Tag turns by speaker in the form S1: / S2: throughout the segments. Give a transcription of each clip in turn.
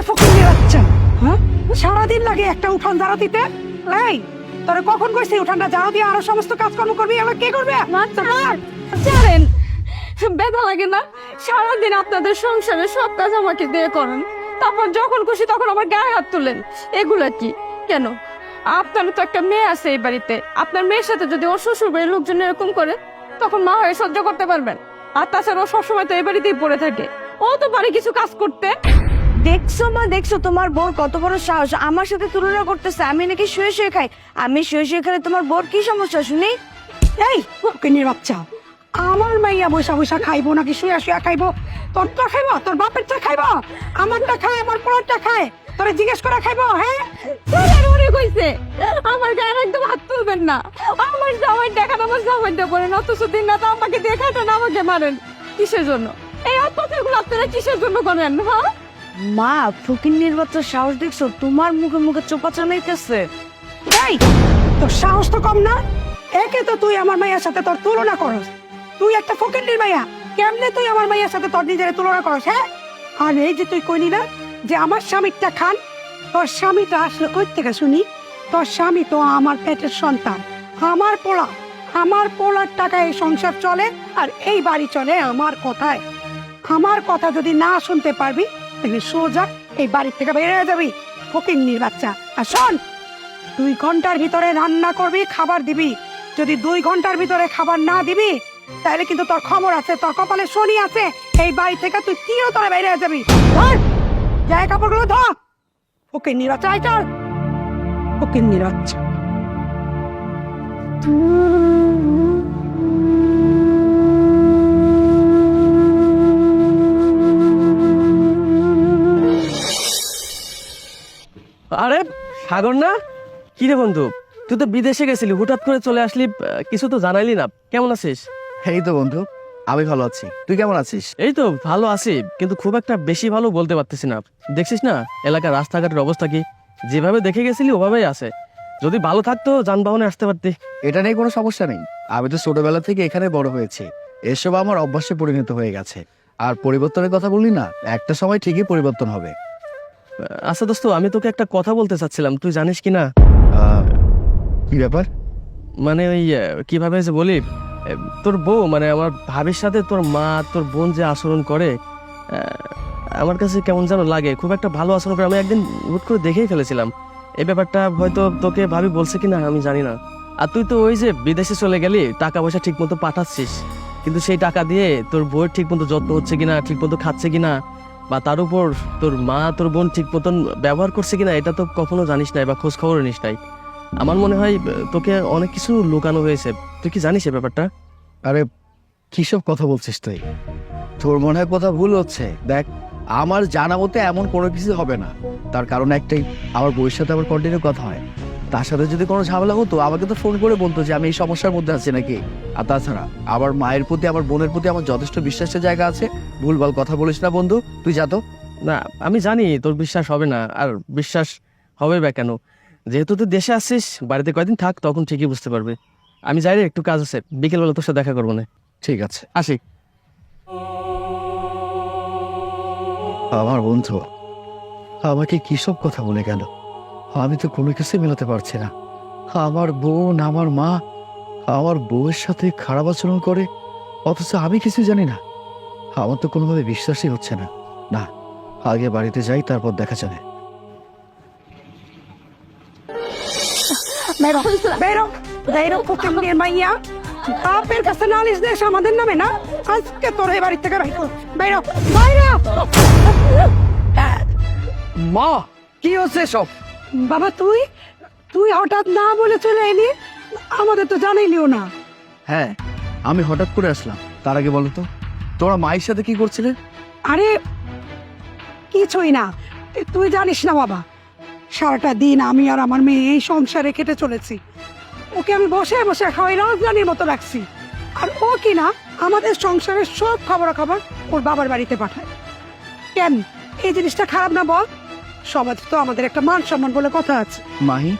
S1: ফকির বাচ্চা, হ্যাঁ সারাদিন লাগে একটা উঠান ঝাড়ু দিতে। এই তোরে কখন কইছি উঠানটা ঝাড়ু দিয়ে আরো সমস্ত কাজকর্ম করবি, এবার কে করবে?
S2: জানেন ব্যথা লাগে না? সারাদিন আপনাদের সংসারে সব কাজ আমাকে দিয়ে করেন, তারপর যখন খুশি তখন আমার গায়ে হাত তুলেন। এগুলা কি? কেন? আপনার তো একটা মেয়ে আছে এই বাড়িতে, আপনার মেয়ের সাথে যদি ওর শ্বশুর বাড়ির লোকজন এরকম করে তখন মা হয়ে সহ্য করতে পারবেন? আর তাছাড়া ও সবসময় তো এই বাড়িতেই পড়ে থাকে, ও তো পারে কিছু কাজ করতে।
S3: দেখছো মা, দেখছো তোমার বোর কত বড় সাহস আমার সাথে তুলনা করতেছে। আমি নাকি শুয়ে শুয়ে খাই, আমি শুয়ে শুয়ে খেলে তোমার বোর কি সমস্যা শুনি?
S1: এই ফকির বাচ্চা, আমার মাইয়া বৈশা বৈশা খাইবো নাকি শুয়া শুয়া খাইবো? তোরটা খাইবো, তোর বাপেরটা খাইবো, আমারটা খায়, আমার পোড়ারটা খায়, তোরে জিজ্ঞেস করে খাইবো? হ্যাঁ
S2: ওরে কইছে আমার গায়ে একদম হাত তুলবেন না, আমার জামাই দেখান, আমার জামাই দিয়ে বলেন, অথচ দিন না তো আমাকে দেখাতেন, আমাকে মারেন কিসের জন্য? এই অত্যাচারগুলো আপনারা কিসের জন্য করেন? হ্যাঁ
S3: মা, ফকির নির্বাচন সাহস দেখছো? তোমার মুখে মুখে চোপা চালাইতেছে।
S1: এই তোর সাহস তো কম না? একে তো তুই আমার মাইয়ার সাথে তোর তুলনা করস, তুই একটা ফকিন্নির মাইয়া, কেমনে তুই আমার মাইয়ার সাথে তোর নিজের তুলনা করস? হ্যাঁ, আর এই যে তুই কইলি না যে আমার স্বামীরটা খান, তোর স্বামীটা আসলে কই থেকে শুনি? তোর স্বামী তো আমার পেটের সন্তান, আমার পোলা, আমার পোলার টাকায় এই সংসার চলে, আর এই বাড়ি চলে আমার কথায়। আমার কথা যদি না শুনতে পারবি তাহলে সোজা এই বাড়ি থেকে বের হয়ে যাবি ফকিন্নির বাচ্চা। আর শোন, 2 ঘন্টার ভিতরে রান্না করবি, খাবার দিবি। যদি 2 ঘন্টার ভিতরে খাবার না দিবি তাহলে কিন্তু তোর খবর আছে, তোর কপালে শনি আছে, এই বাড়ি থেকে তুই চিরতরে বাইরে হয়ে যাবি। ধর, যাই কাপড়গুলো ধর, ফকির নিরাচ্ছা, চল ফকির নিরাচ্ছা।
S4: আরে সাগর না? কি রে বন্ধু, তুই তো বিদেশে গেছিলি, হঠাৎ করে চলে আসলি, কিছু তো জানাইলি না। কেমন আছিস?
S5: এই তো বন্ধু, আমি ভালো আছি। তুই কেমন আছিস?
S4: এই তো ভালো আছি, কিন্তু খুব একটা বেশি ভালো বলতে পারতেছি না। দেখছিস না এলাকার রাস্তাঘাটের অবস্থা কি? যেভাবে দেখে গেছিলি ওভাবেই আছে। যদি ভালো থাকতো যানবাহনে আসতে পারতি।
S5: এটা নিয়ে কোনো সমস্যা নেই, আমি তো ছোটবেলা থেকে এখানে বড় হয়েছি, এসব আমার অভ্যাসে পরিণত হয়ে গেছে। আর পরিবর্তনের কথা বললি না, একটা সময় ঠিকই পরিবর্তন হবে।
S4: আচ্ছা দোস্ত, আমি তোকে একটা কথা বলতে চাচ্ছিলাম, তুই জানিস কি না?
S5: আহ, কি ব্যাপার?
S4: মানে ওই কিভাবে যে বলি, তোর বউ মানে আমার ভাবির সাথে তোর মা তোর বোন যে আচরণ করে, আমার কাছে কেমন যেন লাগে, খুব একটা ভালো আচরণ করে। আমি একদিন হুট করে দেখেই ফেলেছিলাম। এই ব্যাপারটা হয়তো তোকে ভাবি বলছে কিনা আমি জানি না। আর তুই তো ওই যে বিদেশে চলে গেলি, টাকা পয়সা ঠিক মতো পাঠাচ্ছিস, কিন্তু সেই টাকা দিয়ে তোর বউয়ের ঠিক মতো যত্ন হচ্ছে কিনা, ঠিক মতো খাচ্ছে কিনা, বা তার উপর তোর মা তোর বোন ঠিক মতন ব্যবহার করছে কিনা, এটা তো কখনো জানিস নাই বা খোঁজ খবর নিস নাই। আমার মনে হয় তোকে অনেক কিছু লুকানো হয়েছে। তুই কি জানিস এই ব্যাপারটা?
S5: আরে কিসব কথা বলছিস তুই? তোর মনে হয় কথা ভুল হচ্ছে। দেখ, আমার জানা মতে এমন কোনো কিছু হবে না। তার কারণ একটাই, আমার বউয়ের সাথে আমার কন্টিনিউ কথা হয়। তার সাথে যদি কোনো ঝামেলা হতো আমাকে তো ফোন করে বলতো যে আমি এই সমস্যার মধ্যে আছি নাকি। আর তাছাড়া আমার মায়ের প্রতি, আমার বোনের প্রতি আমার যথেষ্ট বিশ্বাসের জায়গা আছে। ভুলভাল কথা বলিস না বন্ধু, তুই যা তো।
S4: না, আমি জানি তোর বিশ্বাস হবে না, আর বিশ্বাস হবে বা কেন? যেহেতু তুই দেশে আসছিস, বাড়িতে কয়দিন থাক, তখন ঠিকই বুঝতে পারবে। আমি যাই রে, একটু কাজ আছে, বিকেলবেলা তোর সাথে দেখা করবো না।
S5: ঠিক আছে,
S4: আসি।
S5: আমার বন্ধু আমাকে কিসব কথা বলে গেল, আমি তো কোনো কিছুই মেলাতে পারছি না। আমার বোন, আমার মা আমার বউয়ের সাথে খারাপ আচরণ করে, অথচ আমি কিছু জানি না। আমার তো কোনোভাবে বিশ্বাসই হচ্ছে না। না, আগে বাড়িতে যাই, তারপর দেখা যাবে।
S1: বেরো বেরো বেরো ফকিন্নির মাইয়া, বাপের কাছে নালিশ দেশ আমাদের নামে না? আজকে তোর এই বাড়ি থেকে বেরো বাইরে।
S6: মা, কি হচ্ছে সব?
S1: বাবা তুই তুই হঠাৎ না বলে চলে এলি, আমাদের তো জানাইলিও না।
S5: হ্যাঁ, আমি হঠাৎ করে আসলাম। তার আগে বলো তো, তোরা মায়ের সাথে কি করছিলে?
S1: আরে কিছুই না, তুই জানিস না বাবা, সারাটা দিন আমি আর আমার মেয়ে এই সংসারে কেটে চলেছি। ওকে আমি বসে বসে খাওয়াই রাজধানীর মতো রাখছি, আর ও কিনা আমাদের সংসারের সব খবরাখবর ওর বাবার বাড়িতে পাঠায়। কেন এই জিনিসটা খারাপ না বল? সমাজ তো আমাদের একটা মান সম্মান বলে কথা আছে।
S5: মাহি,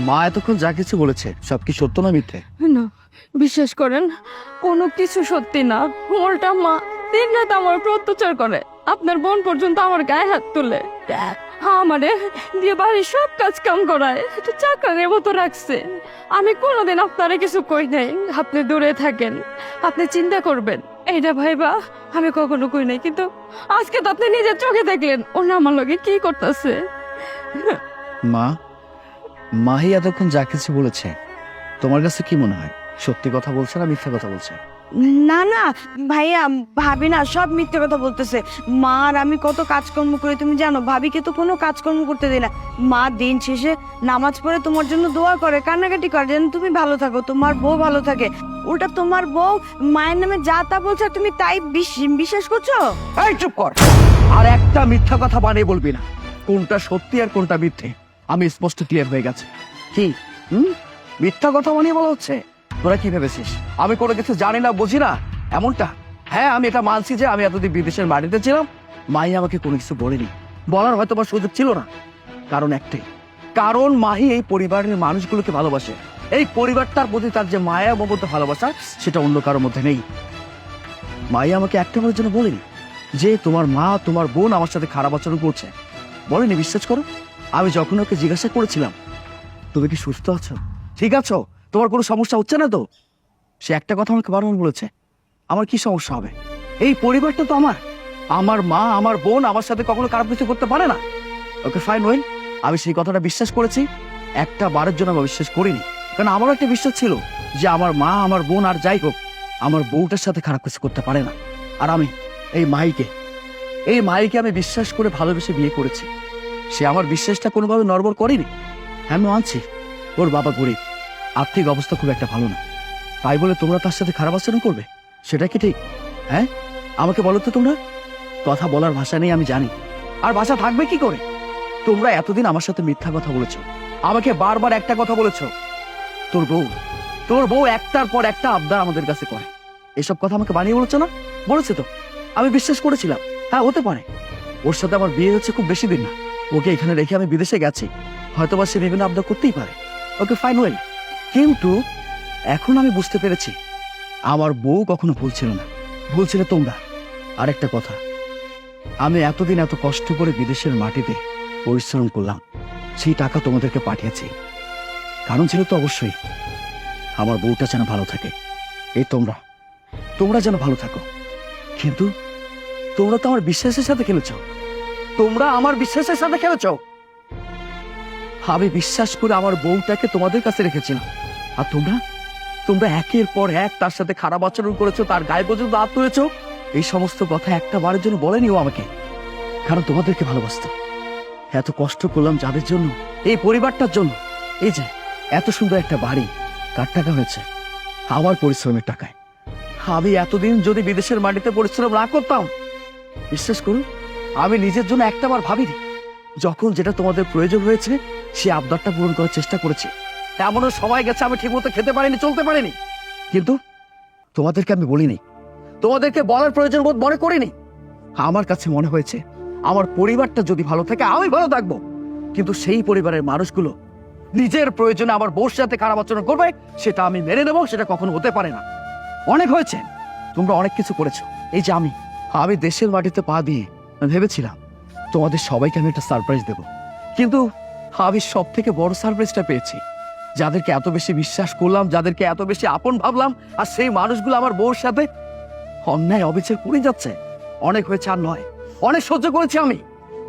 S5: মা এতক্ষণ যা কিছু বলেছে সব কি সত্য না মিথ্যে?
S2: না, বিশ্বাস করেন কোনো কিছু সত্যি না। উল্টা মা দিন রাত আমার উপর অত্যাচার করে। আপনার বোন পর্যন্ত আমার গায়ে হাত তুলে আমারে দিয়ে বাড়ির সব কাজ কাম করায়, একটু চাকরানের মতো রাখছে। আমি কোনোদিন আপনারে কিছু কই নাই আপনি দূরে থাকেন, আপনি চিন্তা করবেন এইটা ভাইবা আমি কখনো কই নাই। কিন্তু আজকে তো আপনি নিজের চোখে দেখলেন ওনা আমার লগে কি করতেছে।
S5: মা, মাহি এতক্ষণ যা কিছু বলেছে তোমার কাছে কি মনে হয়, সত্যি কথা বলছে না মিথ্যা কথা বলছে?
S3: না না ভাইয়া, ভাবি না সব মিথ্যে কথা বলতেছে। মা আর আমি কত কাজকর্ম করি তুমি জানো, ভাবিকে তো কোনো কাজকর্ম করতে দেয় না। মা দিন শেষে নামাজ পড়ে তোমার জন্য দোয়া করে, কান্নাকাটি করে যেন তুমি ভালো থাকো, তোমার বউ ভালো থাকে। উল্টা তোমার বউ মায়ের নামে যা তা বলছে তুমি তাই বিশ্বাস করছো?
S5: এই চুপ কর, আর একটা মিথ্যা কথা বানিয়ে বলবি না। কোনটা সত্যি আর কোনটা মিথ্যে আমি স্পষ্ট ক্লিয়ার হয়ে গেছে। কি মিথ্যা কথা বানিয়ে বলা হচ্ছে? তোরা কি ভেবেছিস আমি কোনো কিছু জানি না বুঝি না এমনটা? হ্যাঁ, আমি এটা মানছি যে আমি এতদিন বিদেশের মাটিতে ছিলাম, মাই আমাকে কোনো কিছু বলেনি, বলার হয়তো আমার সুযোগ ছিল না। কারণ একটাই, কারণ মাহি এই পরিবারের মানুষগুলোকে ভালোবাসে। এই পরিবারটার প্রতি তার যে মায়া মমতা ভালোবাসা সেটা অন্য কারোর মধ্যে নেই। মাই আমাকে একটা বারের জন্য বলেনি যে তোমার মা তোমার বোন আমার সাথে খারাপ আচরণ করছে, বলেনি। বিশ্বাস করো, আমি যখন ওকে জিজ্ঞাসা করেছিলাম তুমি কি সুস্থ আছো, ঠিক আছো, তোমার কোনো সমস্যা হচ্ছে না তো, সে একটা কথা আমাকে বারবার বলেছে, আমার কি সমস্যা হবে, এই পরিবারটা তো আমার, আমার মা আমার বোন আমার সাথে কখনো খারাপ কিছু করতে পারে না। ওকে ফাইন ওয়েল, আমি সেই কথাটা বিশ্বাস করেছি, একটা বারের জন্য আমি বিশ্বাস করিনি। কারণ আমারও একটা বিশ্বাস ছিল যে আমার মা আমার বোন আর যাই হোক আমার বউটার সাথে খারাপ কিছু করতে পারে না। আর আমি এই মাইকে আমি বিশ্বাস করে ভালোবেসে বিয়ে করেছি। সে আমার বিশ্বাসটা কোনোভাবে নড়বড় করেনি। আমি মানছি ওর বাবা গরিব, আর্থিক অবস্থা খুব একটা ভালো না, তাই বলে তোমরা তার সাথে খারাপ আচরণ করবে? সেটা কি ঠিক? হ্যাঁ, আমাকে বলো তো। তোমরা কথা বলার ভাষা নেই আমি জানি, আর ভাষা থাকবে কি করে? তোমরা এতদিন আমার সাথে মিথ্যা কথা বলেছো, আমাকে বারবার একটা কথা বলেছো, তোর বউ একটার পর একটা আবদার আমাদের কাছে করে। এসব কথা আমাকে বানিয়ে বলেছো না? বলেছে তো, আমি বিশ্বাস করেছিলাম। হ্যাঁ, হতে পারে ওর সাথে আমার বিয়ে হচ্ছে খুব বেশি দিন না, ওকে এখানে রেখে আমি বিদেশে গেছি, হয়তোবা সে বিভিন্ন আবদার করতেই পারে। ওকে ফাইন ওয়েল, কিন্তু এখন আমি বুঝতে পেরেছি আমার বউ কখনো ভুল ছিল না, ভুল ছিল তোমরা। আরেকটা কথা, আমি এতদিন এত কষ্ট করে বিদেশের মাটিতে পরিশ্রম করলাম, সেই টাকা তোমাদেরকে পাঠিয়েছি, কারণ ছিল তো অবশ্যই আমার বউটা যেন ভালো থাকে, এই তোমরা যেন ভালো থাকো। কিন্তু তোমরা তো আমার বিশ্বাসের সাথে খেলেছ, তোমরা আমার বিশ্বাসের সাথে খেলেছ। আমি বিশ্বাস করে আমার বউটাকে তোমাদের কাছে রেখেছিলাম, আর তোমরা একের পর এক তার সাথে খারাপ আচরণ করেছো, তার গায়ে পর্যন্ত হাত তুলেছো। এই সমস্ত কথা একটা বারের জন্য বলেনি ও আমাকে, কারণ তোমাদেরকে ভালোবাসতো। এত কষ্ট করলাম যাদের জন্য, এই পরিবারটার জন্য। এই যে এত সুন্দর একটা বাড়ি কার টাকা হয়েছে? আমার পরিশ্রমের টাকায়। আমি এতদিন যদি বিদেশের মাটিতে পরিশ্রম না করতাম, বিশ্বাস করুন আমি নিজের জন্য একটাবার ভাবিনি। যখন যেটা তোমাদের প্রয়োজন হয়েছে সে আবদারটা পূরণ করার চেষ্টা করেছি। এমনও সময় গেছে আমি ঠিকমতো খেতে পারিনি, চলতে পারিনি, কিন্তু তোমাদেরকে আমি বলিনি, তোমাদেরকে বলার প্রয়োজন বোধ মনে করিনি। আমার কাছে মনে হয়েছে আমার পরিবারটা যদি ভালো থাকে আমি ভালো থাকবো, কিন্তু সেই পরিবারের মানুষগুলো নিজের প্রয়োজনে আমার বউর সাথে খারাপ আচরণ করবে, সেটা আমি মেনে নেবো, সেটা কখনো হতে পারে না। অনেক হয়েছে, তোমরা অনেক কিছু করেছো। এই যে আমি দেশের মাটিতে পা দিয়ে ভেবেছিলাম তোমাদের সবাইকে আমি একটা সারপ্রাইজ দেব, কিন্তু আমি সব থেকে বড় সারপ্রাইজটা পেয়েছি। যাদেরকে এত বেশি বিশ্বাস করলাম, যাদেরকে এত বেশি আপন ভাবলাম, আর সেই মানুষগুলো আমার বউর সাথে অন্যায় অবিচার করে যাচ্ছে। অনেক হয়েছে, আর নয়, অনেক সহ্য করেছি আমি,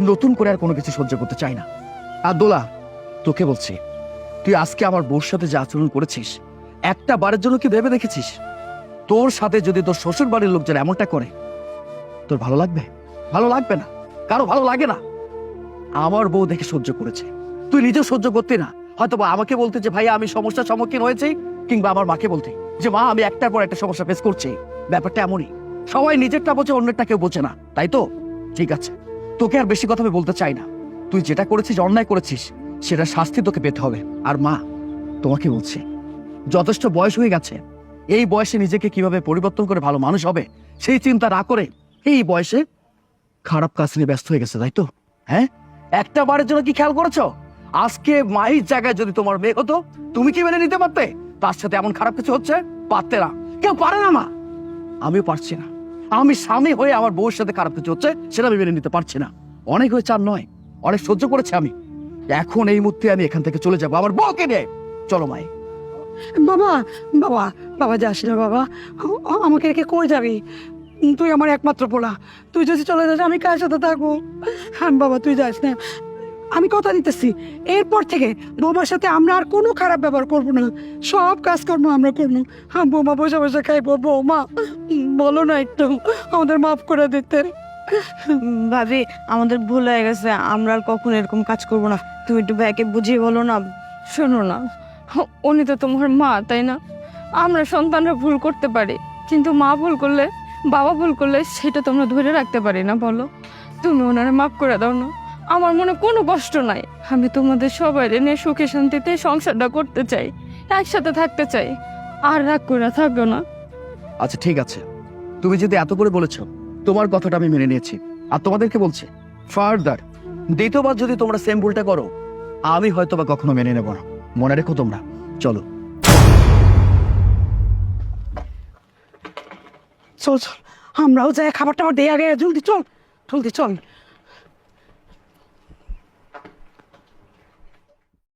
S5: নতুন করে আর কোনো কিছু সহ্য করতে চাই না। আর দোলা, তোকে বলছি, তুই আজকে আমার বউর সাথে যে আচরণ করেছিস, একটা বারের জন্য কি ভেবে দেখেছিস তোর সাথে যদি তোর শ্বশুর বাড়ির লোকজন এমনটা করে তোর ভালো লাগবে? ভালো লাগবে না, কারো ভালো লাগে না। আমার বউ দেখে সহ্য করেছে, তুই নিজেও সহ্য করতে না, হয়তো আমাকে বলতে যে ভাই আমি সমস্যার সম্মুখীন হয়েছি, কিংবা আমার মাকে বলতে যে মা আমি একটার পর একটা সমস্যা ফেস করছি। ব্যাপারটা এমনই, সবাই নিজেরটা বোঝে, অন্যেরটা কেউ বোঝে না, তাই তো? ঠিক আছে, তোকে আর বেশি কথা আমি বলতে চাই না। তুই যেটা করেছিস, অন্যায় করেছিস, সেটা শাস্তি তোকে পেতে হবে। আর মা, তোমাকে বলছি, যথেষ্ট বয়স হয়ে গেছে, এই বয়সে নিজেকে কিভাবে পরিবর্তন করে ভালো মানুষ হবে সেই চিন্তা না করে এই বয়সে খারাপ কাজ নিয়ে ব্যস্ত হয়ে গেছে, তাই তো? হ্যাঁ, একটা বারের জন্য কি খেয়াল করেছো? আজকে মায়ের জায়গায় যদি তোমার মেয়ে হতো, তুমি কি মেনে নিতে পারতে তার সাথে এমন খারাপ কিছু হচ্ছে? পারতে না, কেউ পারে না মা, আমিও পারছি না। আমি স্বামী হয়ে আমার বউয়ের সাথে খারাপ কিছু হচ্ছে সেটা আমি মেনে নিতে পারছি না। অনেক হয়েছে, আর নয়, অনেক সহ্য করেছি আমি। এখন এই মুহূর্তে আমি এখান থেকে চলে যাবো আমার বউকে নিয়ে। চলো মাই।
S1: বাবা বাবা বাবা যাস না বাবা, আমাকে রেখে কই যাবি? তুই আমার একমাত্র পোলা, তুই যদি চলে যাস আমি কার সাথে থাকবো? হ্যাঁ বাবা তুই যাস না, আমি কথা দিতেছি এরপর থেকে বৌমার সাথে আমরা আর কোনো খারাপ ব্যবহার করবো না, সব কাজকর্ম আমরা করবো। হ্যাঁ বৌমা বসে বসে খাইবো। বৌমা বলো না একটু আমাদের মাফ করে দিতে।
S3: ভাবি আমাদের ভুল হয়ে গেছে, আমরা আর কখনো এরকম কাজ করব না। তুমি একটু ভাইকে বুঝিয়ে বলো না।
S2: শোনো না, উনি তো তোমার মা, তাই না? আমরা সন্তানরা ভুল করতে পারি, কিন্তু মা ভুল করলে, বাবা ভুল করলে সেটা তোমরা ধরে রাখতে পারি না, বলো? তুমি ওনারা মাফ করে দাও না, আমার মনে কোনো কষ্ট নাই। আমি তোমাদের সবাই নিয়ে সুখে শান্তিতে সংসারটা করতে চাই, একসাথে থাকতে চাই। আর রাগ করে থাকো না।
S5: আচ্ছা ঠিক আছে, তুমি যদি এত করে বলেছ, তোমার কথাটা আমি মেনে নিয়েছি। আর তোমাদেরকে বলছি, ফার্দার দ্বিতীয়বার যদি তোমরা সেম ভুলটা করো, আমি হয়তো বা কখনো মেনে নেব না। মনে রেখো তোমরা। চলো।
S1: চল চল, আমরাও যাই খাবার টাবার দিয়ে আগে, জলদি চল জলদি চল।